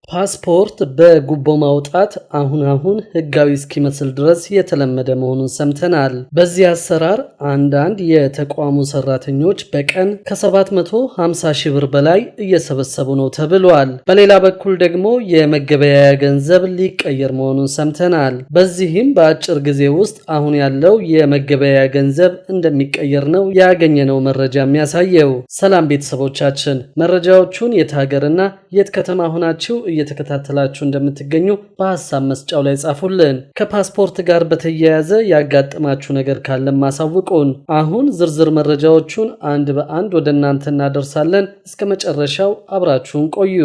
ፓስፖርት በጉቦ ማውጣት አሁን ህጋዊ እስኪመስል ድረስ የተለመደ መሆኑን ሰምተናል። በዚህ አሰራር አንዳንድ የተቋሙ ሰራተኞች በቀን ከ750 ሺህ ብር በላይ እየሰበሰቡ ነው ተብሏል። በሌላ በኩል ደግሞ የመገበያያ ገንዘብ ሊቀየር መሆኑን ሰምተናል። በዚህም በአጭር ጊዜ ውስጥ አሁን ያለው የመገበያያ ገንዘብ እንደሚቀየር ነው ያገኘነው መረጃ የሚያሳየው። ሰላም ቤተሰቦቻችን፣ መረጃዎቹን የት ሀገርና የት ከተማ ሆናችሁ እየተከታተላችሁ እንደምትገኙ በሐሳብ መስጫው ላይ ጻፉልን። ከፓስፖርት ጋር በተያያዘ ያጋጠማችሁ ነገር ካለ ማሳውቁን። አሁን ዝርዝር መረጃዎቹን አንድ በአንድ ወደ እናንተ እናደርሳለን። እስከ መጨረሻው አብራችሁን ቆዩ።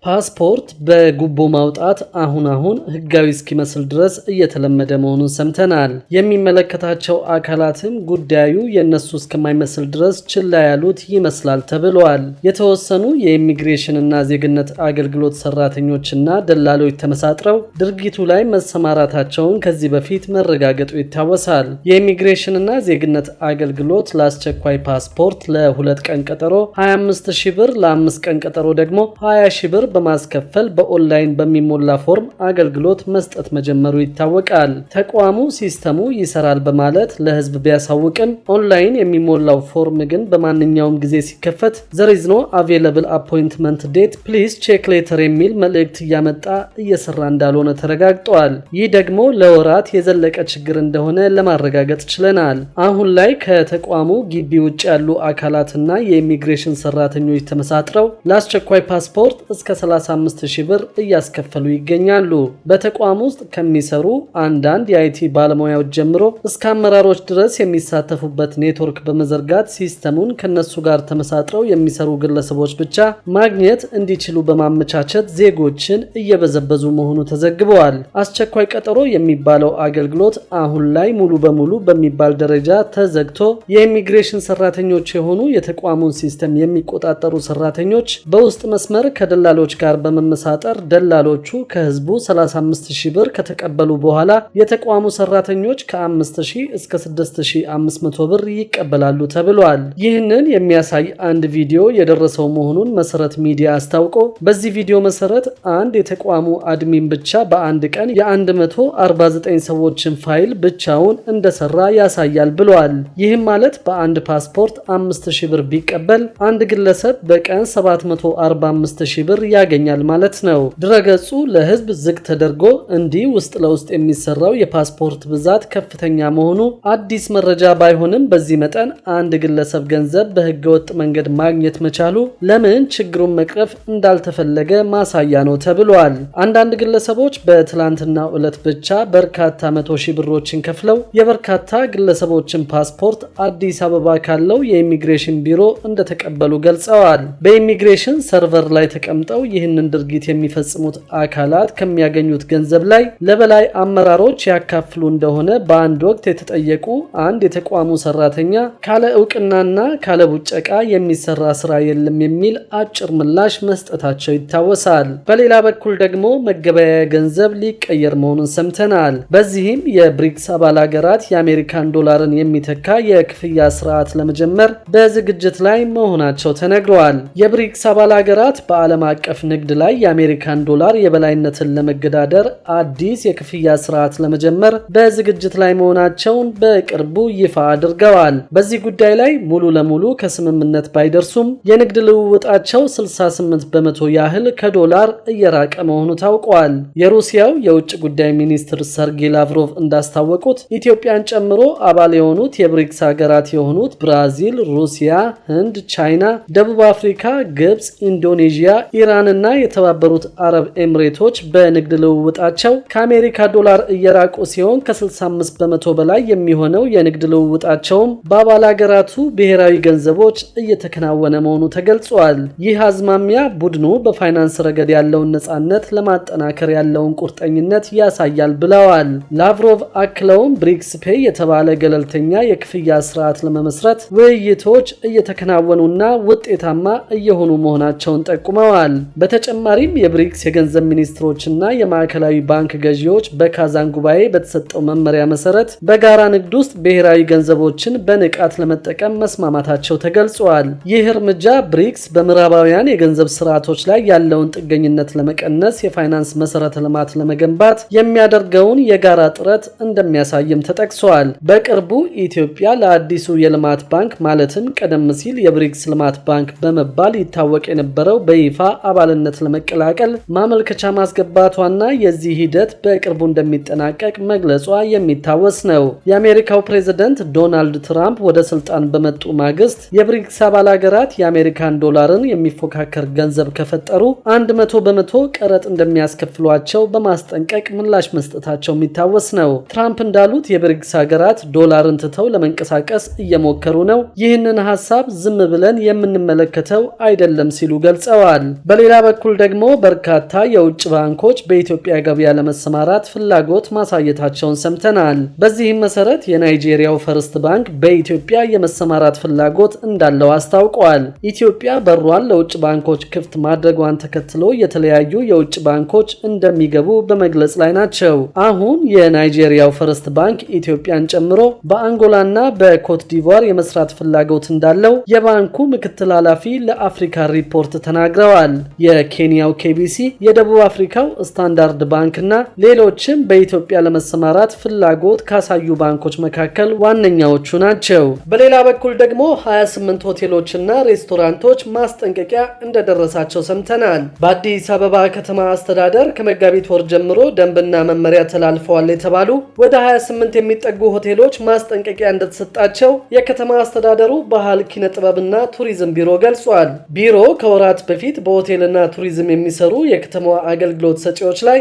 ፓስፖርት በጉቦ ማውጣት አሁን ህጋዊ እስኪመስል ድረስ እየተለመደ መሆኑን ሰምተናል። የሚመለከታቸው አካላትም ጉዳዩ የነሱ እስከማይመስል ድረስ ችላ ያሉት ይመስላል ተብሏል። የተወሰኑ የኢሚግሬሽንና ዜግነት አገልግሎት ሰራተኞችና ደላሎች ተመሳጥረው ድርጊቱ ላይ መሰማራታቸውን ከዚህ በፊት መረጋገጡ ይታወሳል። የኢሚግሬሽንና ዜግነት አገልግሎት ለአስቸኳይ ፓስፖርት ለ2 ቀን ቀጠሮ 25 ሺህ ብር፣ ለ5 ቀን ቀጠሮ ደግሞ 20 ሺህ ብር በማስከፈል በኦንላይን በሚሞላ ፎርም አገልግሎት መስጠት መጀመሩ ይታወቃል። ተቋሙ ሲስተሙ ይሰራል በማለት ለህዝብ ቢያሳውቅም ኦንላይን የሚሞላው ፎርም ግን በማንኛውም ጊዜ ሲከፈት there is no available appointment date please check later የሚል መልእክት እያመጣ እየሰራ እንዳልሆነ ተረጋግጧል። ይህ ደግሞ ለወራት የዘለቀ ችግር እንደሆነ ለማረጋገጥ ችለናል። አሁን ላይ ከተቋሙ ግቢ ውጭ ያሉ አካላትና የኢሚግሬሽን ሰራተኞች ተመሳጥረው ለአስቸኳይ ፓስፖርት እስከ 35 ሺህ ብር እያስከፈሉ ይገኛሉ። በተቋም ውስጥ ከሚሰሩ አንዳንድ የአይቲ ባለሙያዎች ጀምሮ እስከ አመራሮች ድረስ የሚሳተፉበት ኔትወርክ በመዘርጋት ሲስተሙን ከነሱ ጋር ተመሳጥረው የሚሰሩ ግለሰቦች ብቻ ማግኘት እንዲችሉ በማመቻቸት ዜጎችን እየበዘበዙ መሆኑ ተዘግበዋል። አስቸኳይ ቀጠሮ የሚባለው አገልግሎት አሁን ላይ ሙሉ በሙሉ በሚባል ደረጃ ተዘግቶ የኢሚግሬሽን ሰራተኞች የሆኑ የተቋሙን ሲስተም የሚቆጣጠሩ ሰራተኞች በውስጥ መስመር ከደላሎች ጋር በመመሳጠር ደላሎቹ ከህዝቡ 35 ሺህ ብር ከተቀበሉ በኋላ የተቋሙ ሰራተኞች ከ5000 እስከ 6500 ብር ይቀበላሉ ተብሏል። ይህንን የሚያሳይ አንድ ቪዲዮ የደረሰው መሆኑን መሰረት ሚዲያ አስታውቆ በዚህ ቪዲዮ መሰረት አንድ የተቋሙ አድሚን ብቻ በአንድ ቀን የ149 ሰዎችን ፋይል ብቻውን እንደሰራ ያሳያል ብሏል። ይህም ማለት በአንድ ፓስፖርት 5000 ብር ቢቀበል አንድ ግለሰብ በቀን 745 ሺህ ብር ያገኛል ማለት ነው። ድረገጹ ለህዝብ ዝግ ተደርጎ እንዲህ ውስጥ ለውስጥ የሚሰራው የፓስፖርት ብዛት ከፍተኛ መሆኑ አዲስ መረጃ ባይሆንም በዚህ መጠን አንድ ግለሰብ ገንዘብ በህገወጥ መንገድ ማግኘት መቻሉ ለምን ችግሩን መቅረፍ እንዳልተፈለገ ማሳያ ነው ተብሏል። አንዳንድ ግለሰቦች በትላንትናው ዕለት ብቻ በርካታ 100 ሺህ ብሮችን ከፍለው የበርካታ ግለሰቦችን ፓስፖርት አዲስ አበባ ካለው የኢሚግሬሽን ቢሮ እንደተቀበሉ ገልጸዋል። በኢሚግሬሽን ሰርቨር ላይ ተቀምጠው ይህንን ድርጊት የሚፈጽሙት አካላት ከሚያገኙት ገንዘብ ላይ ለበላይ አመራሮች ያካፍሉ እንደሆነ በአንድ ወቅት የተጠየቁ አንድ የተቋሙ ሰራተኛ ካለ እውቅናና ካለ ቡጨቃ የሚሰራ ስራ የለም የሚል አጭር ምላሽ መስጠታቸው ይታወሳል። በሌላ በኩል ደግሞ መገበያያ ገንዘብ ሊቀየር መሆኑን ሰምተናል። በዚህም የብሪክስ አባል ሀገራት የአሜሪካን ዶላርን የሚተካ የክፍያ ስርዓት ለመጀመር በዝግጅት ላይ መሆናቸው ተነግረዋል። የብሪክስ አባል ሀገራት በዓለም አቀፍ ንግድ ላይ የአሜሪካን ዶላር የበላይነትን ለመገዳደር አዲስ የክፍያ ስርዓት ለመጀመር በዝግጅት ላይ መሆናቸውን በቅርቡ ይፋ አድርገዋል። በዚህ ጉዳይ ላይ ሙሉ ለሙሉ ከስምምነት ባይደርሱም የንግድ ልውውጣቸው 68% ያህል ከዶላር እየራቀ መሆኑ ታውቋል። የሩሲያው የውጭ ጉዳይ ሚኒስትር ሰርጌይ ላቭሮቭ እንዳስታወቁት ኢትዮጵያን ጨምሮ አባል የሆኑት የብሪክስ ሀገራት የሆኑት ብራዚል፣ ሩሲያ፣ ህንድ፣ ቻይና፣ ደቡብ አፍሪካ፣ ግብጽ፣ ኢንዶኔዥያ፣ ኢራን እና የተባበሩት አረብ ኤምሬቶች በንግድ ልውውጣቸው ከአሜሪካ ዶላር እየራቁ ሲሆን ከ65% በላይ የሚሆነው የንግድ ልውውጣቸውም በአባል ሀገራቱ ብሔራዊ ገንዘቦች እየተከናወነ መሆኑ ተገልጿል። ይህ አዝማሚያ ቡድኑ በፋይናንስ ረገድ ያለውን ነጻነት ለማጠናከር ያለውን ቁርጠኝነት ያሳያል ብለዋል። ላቭሮቭ አክለውም ብሪክስ ፔይ የተባለ ገለልተኛ የክፍያ ስርዓት ለመመስረት ውይይቶች እየተከናወኑና ውጤታማ እየሆኑ መሆናቸውን ጠቁመዋል። በተጨማሪም የብሪክስ የገንዘብ ሚኒስትሮችና የማዕከላዊ ባንክ ገዢዎች በካዛን ጉባኤ በተሰጠው መመሪያ መሰረት በጋራ ንግድ ውስጥ ብሔራዊ ገንዘቦችን በንቃት ለመጠቀም መስማማታቸው ተገልጿል። ይህ እርምጃ ብሪክስ በምዕራባውያን የገንዘብ ስርዓቶች ላይ ያለውን ጥገኝነት ለመቀነስ የፋይናንስ መሰረተ ልማት ለመገንባት የሚያደርገውን የጋራ ጥረት እንደሚያሳይም ተጠቅሷል። በቅርቡ ኢትዮጵያ ለአዲሱ የልማት ባንክ ማለትም ቀደም ሲል የብሪክስ ልማት ባንክ በመባል ይታወቅ የነበረው በይፋ አባልነት ለመቀላቀል ማመልከቻ ማስገባቷና የዚህ ሂደት በቅርቡ እንደሚጠናቀቅ መግለጿ የሚታወስ ነው። የአሜሪካው ፕሬዝዳንት ዶናልድ ትራምፕ ወደ ስልጣን በመጡ ማግስት የብሪክስ አባል ሀገራት የአሜሪካን ዶላርን የሚፎካከር ገንዘብ ከፈጠሩ 100 በመቶ ቀረጥ እንደሚያስከፍሏቸው በማስጠንቀቅ ምላሽ መስጠታቸው የሚታወስ ነው። ትራምፕ እንዳሉት የብሪክስ ሀገራት ዶላርን ትተው ለመንቀሳቀስ እየሞከሩ ነው። ይህንን ሐሳብ ዝም ብለን የምንመለከተው አይደለም ሲሉ ገልጸዋል። በሌላ በኩል ደግሞ በርካታ የውጭ ባንኮች በኢትዮጵያ ገበያ ለመሰማራት ፍላጎት ማሳየታቸውን ሰምተናል። በዚህም መሰረት የናይጄሪያው ፈርስት ባንክ በኢትዮጵያ የመሰማራት ፍላጎት እንዳለው አስታውቋል። ኢትዮጵያ በሯን ለውጭ ባንኮች ክፍት ማድረጓን ተከትሎ የተለያዩ የውጭ ባንኮች እንደሚገቡ በመግለጽ ላይ ናቸው። አሁን የናይጄሪያው ፈርስት ባንክ ኢትዮጵያን ጨምሮ በአንጎላና በኮት ዲቯር የመስራት ፍላጎት እንዳለው የባንኩ ምክትል ኃላፊ ለአፍሪካ ሪፖርት ተናግረዋል። የኬንያው ኬቢሲ፣ የደቡብ አፍሪካው ስታንዳርድ ባንክና ሌሎችም በኢትዮጵያ ለመሰማራት ፍላጎት ካሳዩ ባንኮች መካከል ዋነኛዎቹ ናቸው። በሌላ በኩል ደግሞ 28 ሆቴሎችና ሬስቶራንቶች ማስጠንቀቂያ እንደደረሳቸው ሰምተናል። በአዲስ አበባ ከተማ አስተዳደር ከመጋቢት ወር ጀምሮ ደንብና መመሪያ ተላልፈዋል የተባሉ ወደ 28 የሚጠጉ ሆቴሎች ማስጠንቀቂያ እንደተሰጣቸው የከተማ አስተዳደሩ ባህል ኪነ ጥበብና ቱሪዝም ቢሮ ገልጿል። ቢሮ ከወራት በፊት በሆቴልና ቱሪዝም የሚሰሩ የከተማዋ አገልግሎት ሰጪዎች ላይ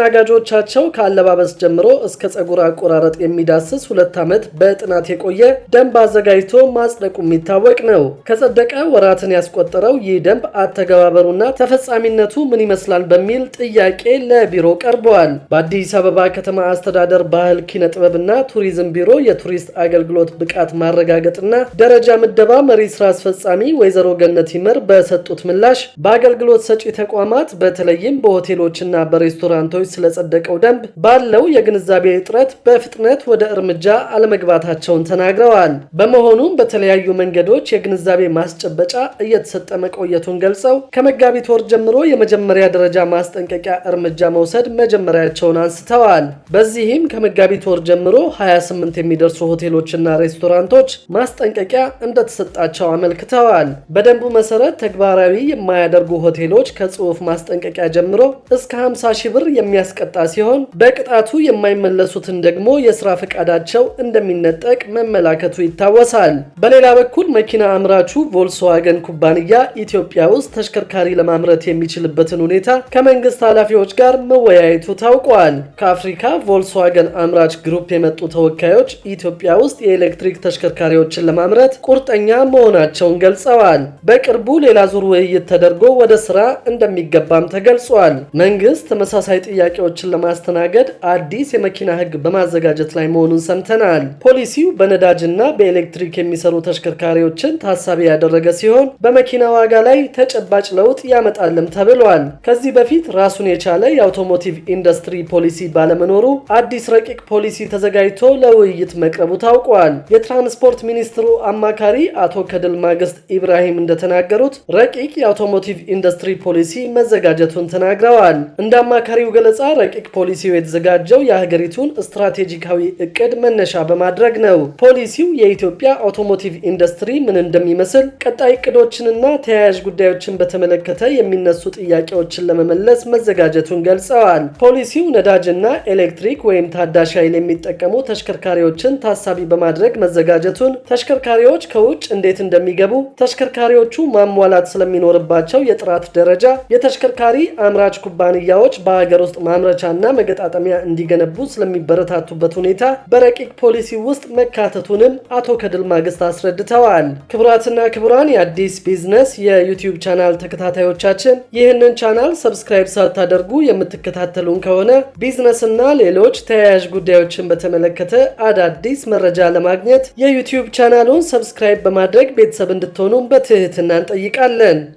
አስተናጋጆቻቸው ከአለባበስ ጀምሮ እስከ ጸጉር አቆራረጥ የሚዳስስ 2 ዓመት በጥናት የቆየ ደንብ አዘጋጅቶ ማጽደቁ የሚታወቅ ነው። ከጸደቀ ወራትን ያስቆጠረው ይህ ደንብ አተገባበሩና ተፈጻሚነቱ ምን ይመስላል በሚል ጥያቄ ለቢሮ ቀርበዋል። በአዲስ አበባ ከተማ አስተዳደር ባህል ኪነ ጥበብና ቱሪዝም ቢሮ የቱሪስት አገልግሎት ብቃት ማረጋገጥና ደረጃ ምደባ መሪ ስራ አስፈጻሚ ወይዘሮ ገነት ይመር በሰጡት ምላሽ በአገልግሎት ሰጪ ተቋማት በተለይም በሆቴሎችና በሬስቶራንቶች ስለጸደቀው ደንብ ባለው የግንዛቤ እጥረት በፍጥነት ወደ እርምጃ አለመግባታቸውን ተናግረዋል። በመሆኑም በተለያዩ መንገዶች የግንዛቤ ማስጨበጫ እየተሰጠ መቆየቱን ገልጸው ከመጋቢት ወር ጀምሮ የመጀመሪያ ደረጃ ማስጠንቀቂያ እርምጃ መውሰድ መጀመሪያቸውን አንስተዋል። በዚህም ከመጋቢት ወር ጀምሮ 28 የሚደርሱ ሆቴሎችና ሬስቶራንቶች ማስጠንቀቂያ እንደተሰጣቸው አመልክተዋል። በደንቡ መሰረት ተግባራዊ የማያደርጉ ሆቴሎች ከጽሑፍ ማስጠንቀቂያ ጀምሮ እስከ 50 ሺህ ብር የሚያስቀጣ ሲሆን በቅጣቱ የማይመለሱትን ደግሞ የስራ ፈቃዳቸው እንደሚነጠቅ መመላከቱ ይታወሳል። በሌላ በኩል መኪና አምራቹ ቮልስዋገን ኩባንያ ኢትዮጵያ ውስጥ ተሽከርካሪ ለማምረት የሚችልበትን ሁኔታ ከመንግስት ኃላፊዎች ጋር መወያየቱ ታውቋል። ከአፍሪካ ቮልስዋገን አምራች ግሩፕ የመጡ ተወካዮች ኢትዮጵያ ውስጥ የኤሌክትሪክ ተሽከርካሪዎችን ለማምረት ቁርጠኛ መሆናቸውን ገልጸዋል። በቅርቡ ሌላ ዙር ውይይት ተደርጎ ወደ ስራ እንደሚገባም ተገልጿል። መንግስት ተመሳሳይ ጥያቄዎችን ለማስተናገድ አዲስ የመኪና ህግ በማዘጋጀት ላይ መሆኑን ሰምተናል። ፖሊሲው በነዳጅና በኤሌክትሪክ የሚሰሩ ተሽከርካሪዎችን ታሳቢ ያደረገ ሲሆን በመኪና ዋጋ ላይ ተጨባጭ ለውጥ ያመጣልም ተብሏል። ከዚህ በፊት ራሱን የቻለ የአውቶሞቲቭ ኢንዱስትሪ ፖሊሲ ባለመኖሩ አዲስ ረቂቅ ፖሊሲ ተዘጋጅቶ ለውይይት መቅረቡ ታውቋል። የትራንስፖርት ሚኒስትሩ አማካሪ አቶ ከድል ማግስት ኢብራሂም እንደተናገሩት ረቂቅ የአውቶሞቲቭ ኢንዱስትሪ ፖሊሲ መዘጋጀቱን ተናግረዋል። እንደ አማካሪው ገለጻ ረቂቅ ፖሊሲው የተዘጋጀው የሀገሪቱን ስትራቴጂካዊ እቅድ መነሻ በማድረግ ነው። ፖሊሲው የኢትዮጵያ አውቶሞቲቭ ኢንዱስትሪ ምን እንደሚመስል፣ ቀጣይ እቅዶችንና ተያያዥ ጉዳዮችን በተመለከተ የሚነሱ ጥያቄዎችን ለመመለስ መዘጋጀቱን ገልጸዋል። ፖሊሲው ነዳጅና ኤሌክትሪክ ወይም ታዳሽ ኃይል የሚጠቀሙ ተሽከርካሪዎችን ታሳቢ በማድረግ መዘጋጀቱን፣ ተሽከርካሪዎች ከውጭ እንዴት እንደሚገቡ፣ ተሽከርካሪዎቹ ማሟላት ስለሚኖርባቸው የጥራት ደረጃ፣ የተሽከርካሪ አምራች ኩባንያዎች በሀገር ውስጥ ማምረቻና መገጣጠሚያ እንዲገነቡ ስለሚበረታቱበት ሁኔታ በረቂቅ ፖሊሲ ውስጥ መካተቱንም አቶ ከድል ማግስት አስረድተዋል። ክቡራትና ክቡራን የአዲስ ቢዝነስ የዩቲዩብ ቻናል ተከታታዮቻችን ይህንን ቻናል ሰብስክራይብ ሳታደርጉ የምትከታተሉን ከሆነ ቢዝነስና ሌሎች ተያያዥ ጉዳዮችን በተመለከተ አዳዲስ መረጃ ለማግኘት የዩቲዩብ ቻናሉን ሰብስክራይብ በማድረግ ቤተሰብ እንድትሆኑ በትህትና እንጠይቃለን።